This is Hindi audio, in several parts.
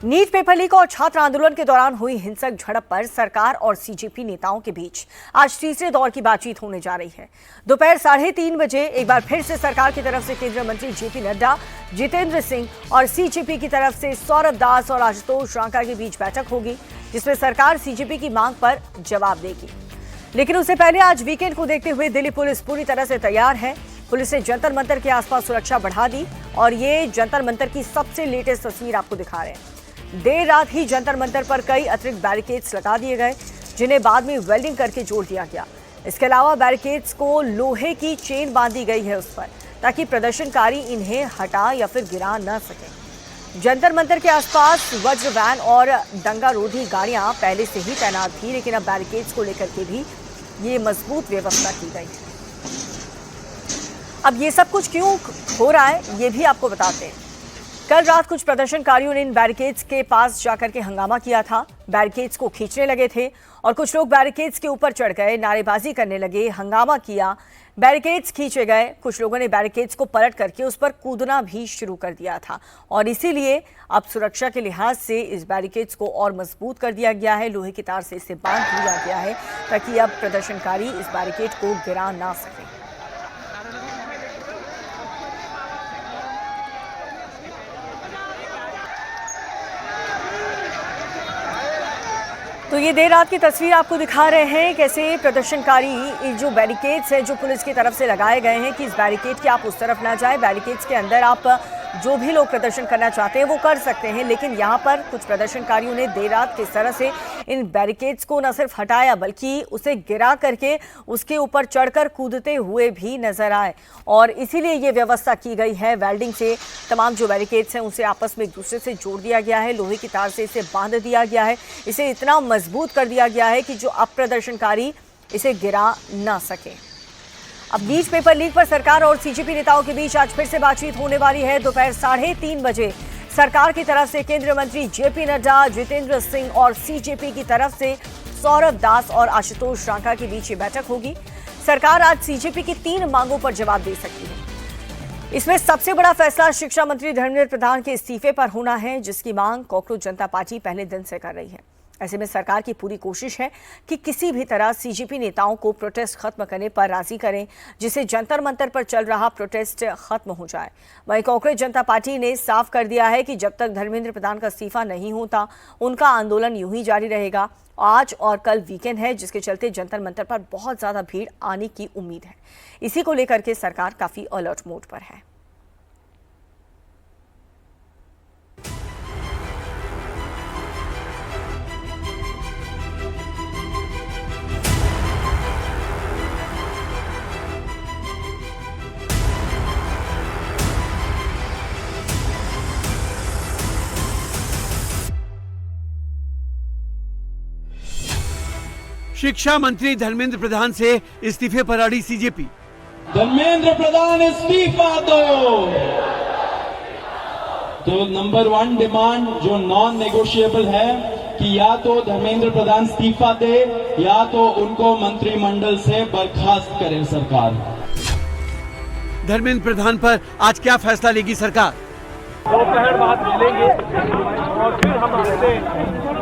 नीट पेपर लीक और छात्र आंदोलन के दौरान हुई हिंसक झड़प पर सरकार और सीजेपी नेताओं के बीच आज तीसरे दौर की बातचीत होने जा रही है। दोपहर 3:30 बजे एक बार फिर से सरकार की तरफ से केंद्रीय मंत्री जेपी नड्डा, जितेंद्र सिंह और सीजेपी की तरफ से सौरभ दास और आशुतोष रांका के बीच बैठक होगी, जिसमें सरकार सीजेपी की मांग पर जवाब देगी। लेकिन उससे पहले आज वीकेंड को देखते हुए दिल्ली पुलिस पूरी तरह से तैयार है। पुलिस ने जंतर मंतर के आसपास सुरक्षा बढ़ा दी और ये जंतर मंतर की सबसे लेटेस्ट तस्वीर आपको दिखा रहे हैं। देर रात ही जंतर मंतर पर कई अतिरिक्त बैरिकेड्स लगा दिए गए, जिन्हें बाद में वेल्डिंग करके जोड़ दिया गया। इसके अलावा बैरिकेड्स को लोहे की चेन बांधी गई है उस पर, ताकि प्रदर्शनकारी इन्हें हटा या फिर गिरा न सके। जंतर मंतर के आसपास वज्र वैन और दंगारोधी गाड़ियां पहले से ही तैनात थी, लेकिन अब बैरिकेड्स को लेकर के भी ये मजबूत व्यवस्था की गई है। अब ये सब कुछ क्यों हो रहा है, ये भी आपको बताते हैं। कल रात कुछ प्रदर्शनकारियों ने इन बैरिकेड्स के पास जाकर के हंगामा किया था। बैरिकेड्स को खींचने लगे थे और कुछ लोग बैरिकेड्स के ऊपर चढ़ गए, नारेबाजी करने लगे, हंगामा किया। बैरिकेड्स खींचे गए। कुछ लोगों ने बैरिकेड्स को पलट करके उस पर कूदना भी शुरू कर दिया था और इसीलिए अब सुरक्षा के लिहाज से इस बैरिकेड्स को और मजबूत कर दिया गया है। लोहे की तार से इसे बांध दिया गया है ताकि अब प्रदर्शनकारी इस बैरिकेड को गिरा ना सके। तो ये देर रात की तस्वीर आपको दिखा रहे हैं, कैसे प्रदर्शनकारी जो बैरिकेड्स है जो पुलिस की तरफ से लगाए गए हैं कि इस बैरिकेड के आप उस तरफ ना जाए, बैरिकेड्स के अंदर आप जो भी लोग प्रदर्शन करना चाहते हैं वो कर सकते हैं। लेकिन यहाँ पर कुछ प्रदर्शनकारियों ने देर रात किस तरह से इन बैरिकेड्स को न सिर्फ हटाया बल्कि उसे गिरा करके उसके ऊपर चढ़कर कूदते हुए भी नजर आए और इसीलिए ये व्यवस्था की गई है। वेल्डिंग से तमाम जो बैरिकेड्स हैं उसे आपस में एक दूसरे से जोड़ दिया गया है, लोहे की तार से इसे बांध दिया गया है, इसे इतना मजबूत कर दिया गया है कि जो अब प्रदर्शनकारी इसे गिरा ना सके। अब नीट पेपर लीक पर सरकार और सीजेपी नेताओं के बीच आज फिर से बातचीत होने वाली है। दोपहर 3:30 बजे सरकार की तरफ से केंद्रीय मंत्री जेपी नड्डा, जितेंद्र सिंह और सीजेपी की तरफ से सौरभ दास और आशुतोष रांका के बीच ये बैठक होगी। सरकार आज सीजेपी की 3 मांगों पर जवाब दे सकती है। इसमें सबसे बड़ा फैसला शिक्षा मंत्री धर्मेंद्र प्रधान के इस्तीफे पर होना है, जिसकी मांग कॉकरोच जनता पार्टी पहले दिन से कर रही है। ऐसे में सरकार की पूरी कोशिश है कि किसी भी तरह सीजेपी नेताओं को प्रोटेस्ट खत्म करने पर राजी करें, जिससे जंतर मंतर पर चल रहा प्रोटेस्ट खत्म हो जाए। वहीं कांग्रेस जनता पार्टी ने साफ कर दिया है कि जब तक धर्मेंद्र प्रधान का इस्तीफा नहीं होता उनका आंदोलन यूं ही जारी रहेगा। आज और कल वीकेंड है, जिसके चलते जंतर मंतर पर बहुत ज्यादा भीड़ आने की उम्मीद है। इसी को लेकर के सरकार काफी अलर्ट मोड पर है। शिक्षा मंत्री धर्मेंद्र प्रधान से इस्तीफे पर अड़ी सीजेपी। धर्मेंद्र प्रधान इस्तीफा दो। तो नंबर 1 डिमांड जो नॉन नेगोशिएबल है कि या तो धर्मेंद्र प्रधान इस्तीफा दे या तो उनको मंत्रिमंडल से बर्खास्त करे सरकार। धर्मेंद्र प्रधान पर आज क्या फैसला लेगी सरकार? दोपहर बाद मिलेंगे और फिर हम आपसे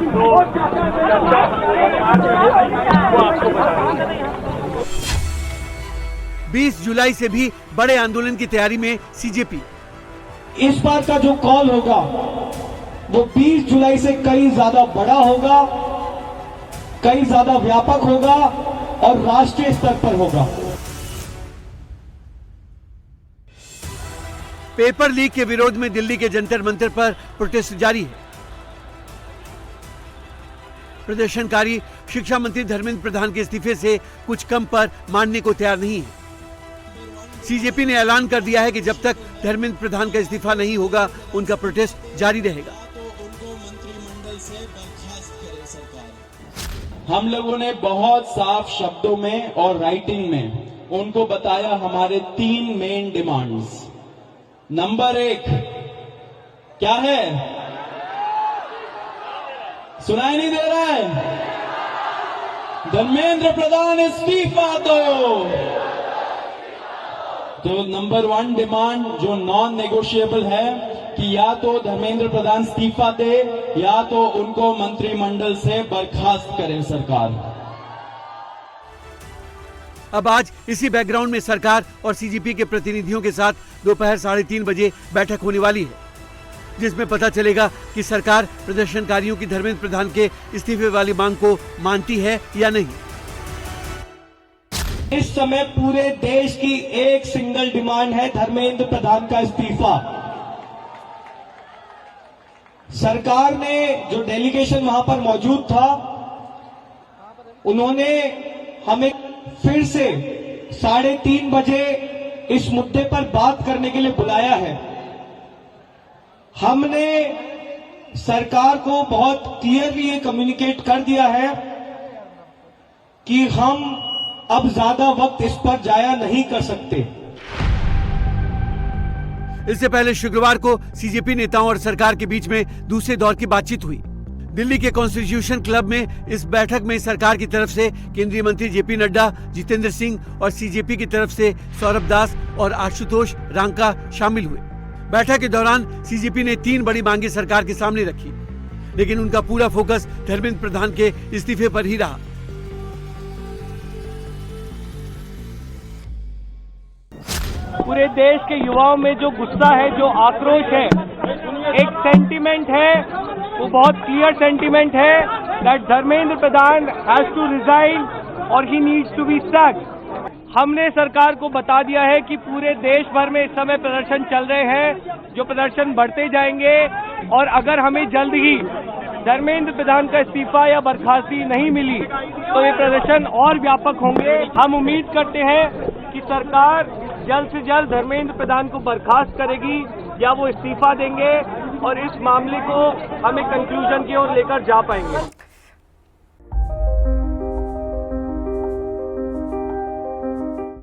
वो आपको बताएंगे। 20 जुलाई से भी बड़े आंदोलन की तैयारी में सीजेपी। इस बार का जो कॉल होगा वो 20 जुलाई से कई ज्यादा बड़ा होगा, कई ज्यादा व्यापक होगा और राष्ट्रीय स्तर पर होगा। पेपर लीक के विरोध में दिल्ली के जंतर मंतर पर प्रोटेस्ट जारी है। प्रदर्शनकारी शिक्षा मंत्री धर्मेंद्र प्रधान के इस्तीफे से कुछ कम पर मानने को तैयार नहीं है। सीजेपी ने ऐलान कर दिया है कि जब तक धर्मेंद्र प्रधान का इस्तीफा नहीं होगा उनका प्रोटेस्ट जारी रहेगा। हम लोगों ने बहुत साफ शब्दों में और राइटिंग में उनको बताया हमारे 3 मेन डिमांड्स। नंबर 1 क्या है? सुनाई नहीं दे रहा है? धर्मेंद्र प्रधान इस्तीफा दो। तो नंबर 1 डिमांड जो नॉन नेगोशिएबल है कि या तो धर्मेंद्र प्रधान इस्तीफा दे या तो उनको मंत्रिमंडल से बर्खास्त करे सरकार। अब आज इसी बैकग्राउंड में सरकार और सीजेपी के प्रतिनिधियों के साथ दोपहर 3:30 बजे बैठक होने वाली है, जिसमें पता चलेगा कि सरकार प्रदर्शनकारियों की धर्मेंद्र प्रधान के इस्तीफे वाली मांग को मानती है या नहीं। इस समय पूरे देश की एक सिंगल डिमांड है धर्मेंद्र प्रधान का इस्तीफा। सरकार ने जो डेलीगेशन वहां पर मौजूद था, उन्होंने हमें फिर से 3:30 बजे इस मुद्दे पर बात करने के लिए बुलाया है। हमने सरकार को बहुत क्लियरली ये कम्युनिकेट कर दिया है कि हम अब ज्यादा वक्त इस पर जाया नहीं कर सकते। इससे पहले शुक्रवार को सीजेपी नेताओं और सरकार के बीच में दूसरे दौर की बातचीत हुई। दिल्ली के कॉन्स्टिट्यूशन क्लब में इस बैठक में सरकार की तरफ से केंद्रीय मंत्री जेपी नड्डा, जितेंद्र सिंह और सीजेपी की तरफ से सौरभ दास और आशुतोष रांका शामिल हुए। बैठक के दौरान सीजेपी ने 3 बड़ी मांगे सरकार के सामने रखी, लेकिन उनका पूरा फोकस धर्मेंद्र प्रधान के इस्तीफे पर ही रहा। पूरे देश के युवाओं में जो गुस्सा है, जो आक्रोश है, एक सेंटीमेंट है, वो बहुत क्लियर सेंटीमेंट है that Dharmendra Pradhan has to resign और he needs to be sacked. हमने सरकार को बता दिया है कि पूरे देश भर में इस समय प्रदर्शन चल रहे हैं, जो प्रदर्शन बढ़ते जाएंगे और अगर हमें जल्द ही धर्मेंद्र प्रधान का इस्तीफा या बर्खास्ती नहीं मिली तो ये प्रदर्शन और व्यापक होंगे। हम उम्मीद करते हैं कि सरकार जल्द से जल्द धर्मेंद्र प्रधान को बर्खास्त करेगी या वो इस्तीफा देंगे और इस मामले को हमें कंक्लूजन की ओर लेकर जा पाएंगे।